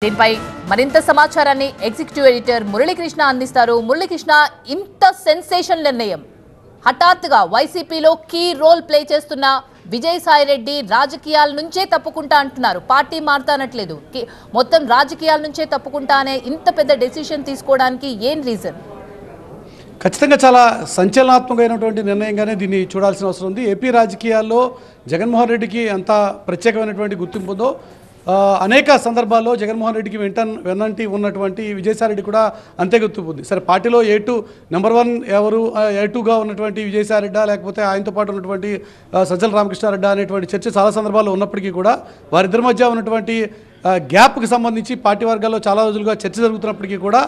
దీనిపై మరింత సమాచారాన్ని ఎగ్జిక్యూటివ్ ఎడిటర్ మురళీకృష్ణ అందిస్తారు. మురళీకృష్ణ, ఇంత సెన్సేషన్ నిర్ణయం హఠాత్తుగా వైసీపీలో కీ రోల్ ప్లే చేస్తున్న విజయసాయిరెడ్డి రాజకీయాల నుంచే తప్పుకుంటా అంటున్నారు. పార్టీ మారుతానట్లేదు, మొత్తం రాజకీయాల నుంచే తప్పుకుంటా అనే ఇంత పెద్ద డెసిషన్ తీసుకోవడానికి ఏం రీజన్? ఖచ్చితంగా చాలా సంచలనాత్మకమైనటువంటి నిర్ణయంగానే దీన్ని చూడాల్సిన అవసరం ఉంది. ఏపీ రాజకీయాల్లో జగన్మోహన్ రెడ్డికి ఎంత ప్రత్యేకమైనటువంటి గుర్తింపు ఉందో అనేక సందర్భాల్లో జగన్మోహన్ రెడ్డికి వెన్నంటి ఉన్నటువంటి విజయసాయిరెడ్డి కూడా అంతే గుర్తింపు ఉంది. సరే, పార్టీలో నెంబర్ 1 ఎవరు, A2గా ఉన్నటువంటి విజయసాయిరెడ్డి లేకపోతే ఆయనతో పాటు ఉన్నటువంటి సజ్జల రామకృష్ణారెడ్డి అనేటువంటి చర్చ చాలా సందర్భాల్లో ఉన్నప్పటికీ కూడా వారిద్దరి మధ్య ఉన్నటువంటి గ్యాప్కి సంబంధించి పార్టీ వర్గాల్లో చాలా రోజులుగా చర్చ జరుగుతున్నప్పటికీ కూడా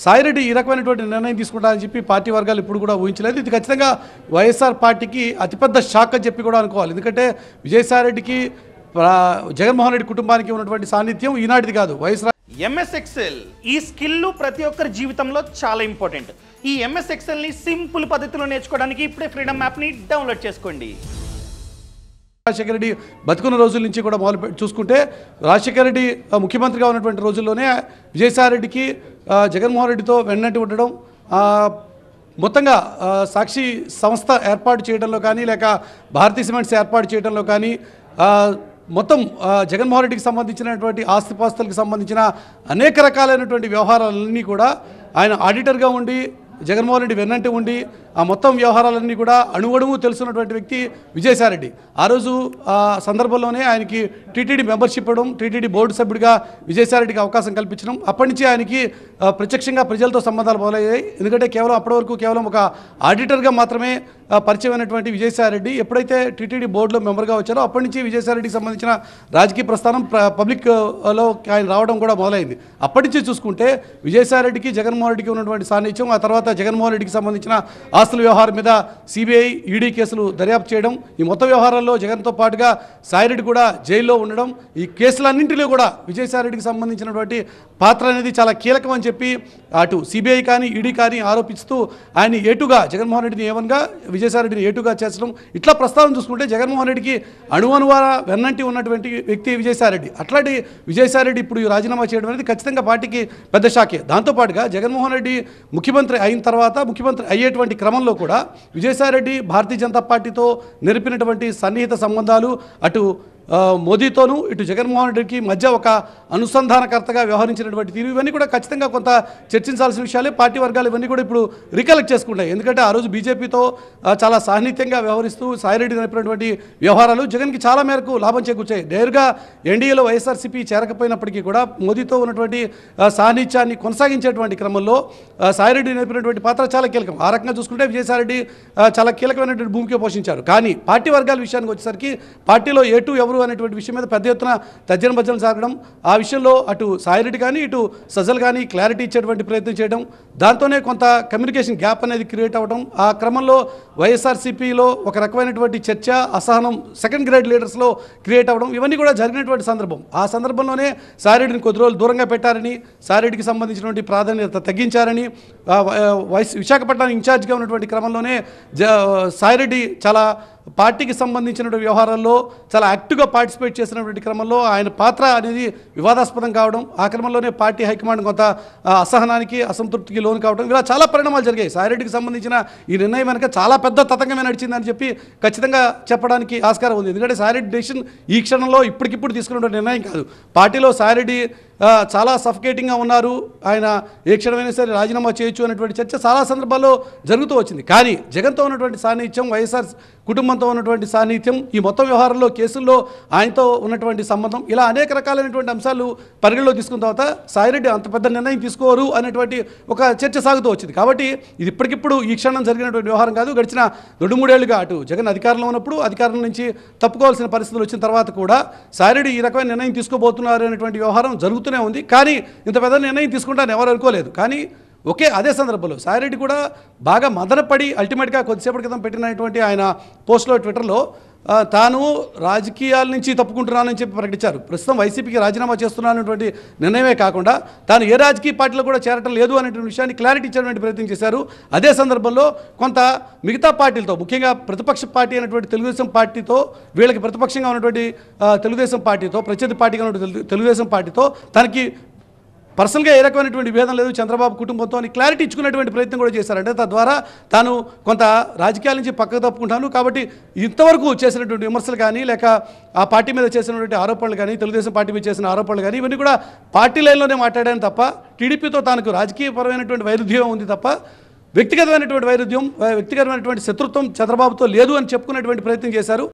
సాయిరెడ్డి ఈ రకమైనటువంటి నిర్ణయం తీసుకుంటారని చెప్పి పార్టీ వర్గాలు ఇప్పుడు కూడా ఊహించలేదు. ఇది ఖచ్చితంగా వైఎస్ఆర్ పార్టీకి అతిపెద్ద షాక్ అని చెప్పి కూడా అనుకోవాలి. ఎందుకంటే విజయసాయిరెడ్డికి జగన్మోహన్ రెడ్డి కుటుంబానికి ఉన్నటువంటి సాన్నిధ్యం ఈనాటిది కాదు. ఎంఎస్ ఎక్సెల్ ఈ స్కిల్ ప్రతి ఒక్కరి జీవితంలో చాలా ఇంపార్టెంట్. ఈ ఎంఎస్ ఎక్సెల్ ని సింపుల్ పద్ధతిలో నేర్చుకోవడానికి ఇప్పుడే ఫ్రీడమ్ యాప్ ని డౌన్లోడ్ చేసుకోండి. రాజశేఖర రెడ్డి బతుకున్న రోజుల నుంచి కూడా చూసుకుంటే రాజశేఖర రెడ్డి ముఖ్యమంత్రిగా ఉన్నటువంటి రోజుల్లోనే విజయసాయిరెడ్డికి జగన్మోహన్ రెడ్డితో వెన్నంటి ఉండడం, మొత్తంగా సాక్షి సంస్థ ఏర్పాటు చేయడంలో కానీ లేక భారతీయ సిమెంట్స్ ఏర్పాటు చేయడంలో కానీ మొత్తం జగన్మోహన్ రెడ్డికి సంబంధించినటువంటి ఆస్తిపాస్తులకు సంబంధించిన అనేక రకాలైనటువంటి వ్యవహారాలన్నీ కూడా ఆయన ఆడిటర్గా ఉండి జగన్మోహన్ రెడ్డి వెన్నంటి ఉండి ఆ మొత్తం వ్యవహారాలన్నీ కూడా అణువణువు తెలుసున్నటువంటి వ్యక్తి విజయసాయిరెడ్డి. ఆ రోజు సందర్భంలోనే ఆయనకి టీటీడీ మెంబర్షిప్ ఇవ్వడం, టీటీడీ బోర్డు సభ్యుడిగా విజయసాయిరెడ్డికి అవకాశం కల్పించడం, అప్పటి నుంచి ఆయనకి ప్రత్యక్షంగా ప్రజలతో సంబంధాలు మొదలయ్యాయి. ఎందుకంటే అప్పటి వరకు కేవలం ఒక ఆడిటర్గా మాత్రమే పరిచయం అయినటువంటి విజయసాయిరెడ్డి ఎప్పుడైతే టీటీడీ బోర్డులో మెంబర్గా వచ్చారో అప్పటి నుంచి విజయసాయిరెడ్డికి సంబంధించిన రాజకీయ ప్రస్థానం పబ్లిక్లో ఆయన రావడం కూడా మొదలైంది. అప్పటి నుంచి చూసుకుంటే విజయసాయిరెడ్డికి జగన్మోహన్ రెడ్డికి ఉన్నటువంటి సాన్నిధ్యం, ఆ తర్వాత జగన్మోహన్ రెడ్డికి సంబంధించిన ఆస్తుల వ్యవహారం మీద సిబిఐ, ఈడీ కేసులు దర్యాప్తు చేయడం, ఈ మొత్తం వ్యవహారాల్లో జగన్తో పాటుగా సాయిరెడ్డి కూడా జైల్లో ఉండడం, ఈ కేసులన్నింటిలో కూడా విజయసాయిరెడ్డికి సంబంధించినటువంటి పాత్ర అనేది చాలా కీలకం అని చెప్పి అటు సిబిఐ కానీ ఈడీ కానీ ఆరోపిస్తూ ఆయన A2గా జగన్మోహన్ రెడ్డిని A1గా విజయసాయిరెడ్డిని A2గా చేర్చడం, ఇట్లా ప్రస్తావన చూసుకుంటే జగన్మోహన్ రెడ్డికి అణువణువార వెన్నంటి ఉన్నటువంటి వ్యక్తి విజయసాయిరెడ్డి. అట్లాంటి విజయసాయిరెడ్డి ఇప్పుడు రాజీనామా చేయడం అనేది ఖచ్చితంగా పార్టీకి పెద్ద షాకే. దాంతోపాటుగా జగన్మోహన్ రెడ్డి ముఖ్యమంత్రి అయిన తర్వాత ముఖ్యమంత్రి అయ్యేటువంటి క్రమంలో కూడా విజయసాయిరెడ్డి భారతీయ జనతా పార్టీతో నెరిపినటువంటి సన్నిహిత సంబంధాలు అటు మోదీతోనూ ఇటు జగన్మోహన్ రెడ్డికి మధ్య ఒక అనుసంధానకర్తగా వ్యవహరించినటువంటి తీరు, ఇవన్నీ కూడా ఖచ్చితంగా కొంత చర్చించాల్సిన విషయాలే. పార్టీ వర్గాలు ఇవన్నీ కూడా ఇప్పుడు రికలెక్ట్ చేసుకుంటాయి. ఎందుకంటే ఆ రోజు బీజేపీతో చాలా సాన్నిహిత్యంగా వ్యవహరిస్తూ సాయిరెడ్డి నడిపినటువంటి వ్యవహారాలు జగన్కి చాలా మేరకు లాభం చేకూర్చాయి. నేరుగా ఎన్డీఏలో వైఎస్ఆర్సీపీ చేరకపోయినప్పటికీ కూడా మోదీతో ఉన్నటువంటి సాన్నిధ్యాన్ని కొనసాగించేటువంటి క్రమంలో సాయిరెడ్డి నడిపినటువంటి పాత్ర చాలా కీలకం. ఆ రకంగా చూసుకుంటే విజయసాయిరెడ్డి చాలా కీలకమైనటువంటి భూమిక పోషించారు. కానీ పార్టీ వర్గాల విషయానికి వచ్చేసరికి పార్టీలో A2 ఎవరు అనేటువంటి విషయం మీద పెద్ద ఎత్తున తర్జన భర్జనలు సాగడం, ఆ విషయంలో అటు సాయిరెడ్డి కానీ ఇటు సజ్జలు కానీ క్లారిటీ ఇచ్చేటువంటి ప్రయత్నం చేయడం, దాంతోనే కొంత కమ్యూనికేషన్ గ్యాప్ అనేది క్రియేట్ అవ్వడం, ఆ క్రమంలో వైఎస్ఆర్సీపీలో ఒక రకమైనటువంటి చర్చ, అసహనం సెకండ్ గ్రేడ్ లీడర్స్లో క్రియేట్ అవ్వడం, ఇవన్నీ కూడా జరిగినటువంటి సందర్భం. ఆ సందర్భంలోనే సాయిరెడ్డిని కొద్ది రోజులు దూరంగా పెట్టారని, సాయిరెడ్డికి సంబంధించినటువంటి ప్రాధాన్యత తగ్గించారని, విశాఖపట్నం ఇన్ఛార్జ్గా ఉన్నటువంటి క్రమంలోనే సాయిరెడ్డి చాలా పార్టీకి సంబంధించిన వ్యవహారాల్లో చాలా యాక్టివ్గా పార్టిసిపేట్ చేసినటువంటి క్రమంలో ఆయన పాత్ర అనేది వివాదాస్పదం కావడం, ఆ క్రమంలోనే పార్టీ హైకమాండ్ కొంత అసహనానికి అసంతృప్తికి లోను కావడం, ఇలా చాలా పరిణామాలు జరిగాయి. సాయిరెడ్డికి సంబంధించిన ఈ నిర్ణయం వెనక చాలా పెద్ద తతంగమే నడిచిందని చెప్పి ఖచ్చితంగా చెప్పడానికి ఆస్కారం ఉంది. ఎందుకంటే సాయిరెడ్డి డెసిషన్ ఈ క్షణంలో ఇప్పటికిప్పుడు తీసుకున్నటువంటి నిర్ణయం కాదు. పార్టీలో సాయిరెడ్డి చాలా సఫకేటింగ్గా ఉన్నారు, ఆయన ఏ క్షణమైనా సరే రాజీనామా చేయొచ్చు అనేటువంటి చర్చ చాలా సందర్భాల్లో జరుగుతూ వచ్చింది. కానీ జగన్తో ఉన్నటువంటి సాన్నిహిత్యం, వైఎస్ఆర్ కుటుంబంతో ఉన్నటువంటి సాన్నిహిత్యం, ఈ మొత్తం వ్యవహారంలో కేసుల్లో ఆయనతో ఉన్నటువంటి సంబంధం, ఇలా అనేక రకాలైనటువంటి అంశాలు పరిగణలో తీసుకున్న తర్వాత సాయిరెడ్డి అంత పెద్ద నిర్ణయం తీసుకోరు అనేటువంటి ఒక చర్చ సాగుతూ వచ్చింది. కాబట్టి ఇది ఇప్పటికిప్పుడు ఈ క్షణం జరిగినటువంటి వ్యవహారం కాదు. గడిచిన 2-3 ఏళ్లుగా అటు జగన్ అధికారంలో ఉన్నప్పుడు అధికారం నుంచి తప్పుకోవాల్సిన పరిస్థితులు వచ్చిన తర్వాత కూడా సాయిరెడ్డి ఈ రకమైన నిర్ణయం తీసుకోబోతున్నారు అనేటువంటి వ్యవహారం జరుగుతూనే ఉంది. కానీ ఇంత పెద్ద నిర్ణయం తీసుకుంటారని ఎవరు అనుకోలేదు. కానీ అదే సందర్భంలో సాయిరెడ్డి కూడా బాగా మదనపడి అల్టిమేట్గా కొద్దిసేపటి క్రితం పెట్టినటువంటి ఆయన పోస్ట్లో ట్విట్టర్లో తాను రాజకీయాల నుంచి తప్పుకుంటున్నానని చెప్పి ప్రకటించారు. ప్రస్తుతం వైసీపీకి రాజీనామా చేస్తున్నానటువంటి నిర్ణయమే కాకుండా తాను ఏ రాజకీయ పార్టీలో కూడా చేరటం లేదు అనేటువంటి విషయాన్ని క్లారిటీ ఇచ్చేటువంటి ప్రయత్నం చేశారు. అదే సందర్భంలో కొంత మిగతా పార్టీలతో, ముఖ్యంగా ప్రతిపక్ష పార్టీ అయినటువంటి తెలుగుదేశం పార్టీతో, వీళ్ళకి ప్రతిపక్షంగా ఉన్నటువంటి తెలుగుదేశం పార్టీతో, ప్రత్యర్థి పార్టీగా ఉన్నటువంటి తెలుగుదేశం పార్టీతో తనకి పర్సనల్గా ఏ రకమైనటువంటి విభేదం లేదు చంద్రబాబు కుటుంబంతో అని క్లారిటీ ఇచ్చుకునేటువంటి ప్రయత్నం కూడా చేశారంటే తద్వారా తాను కొంత రాజకీయాల నుంచి పక్కకు తప్పుకుంటాను కాబట్టి ఇంతవరకు చేసినటువంటి విమర్శలు కానీ లేక ఆ పార్టీ మీద చేసినటువంటి ఆరోపణలు కానీ తెలుగుదేశం పార్టీ మీద చేసిన ఆరోపణలు కానీ ఇవన్నీ కూడా పార్టీ లైన్లోనే మాట్లాడాను తప్ప టీడీపీతో తనకు రాజకీయపరమైనటువంటి వైరుధ్యం ఉంది తప్ప వ్యక్తిగతమైనటువంటి వైరుధ్యం వ్యక్తిగతమైనటువంటి శత్రుత్వం చంద్రబాబుతో లేదు అని చెప్పుకునేటువంటి ప్రయత్నం చేశారు.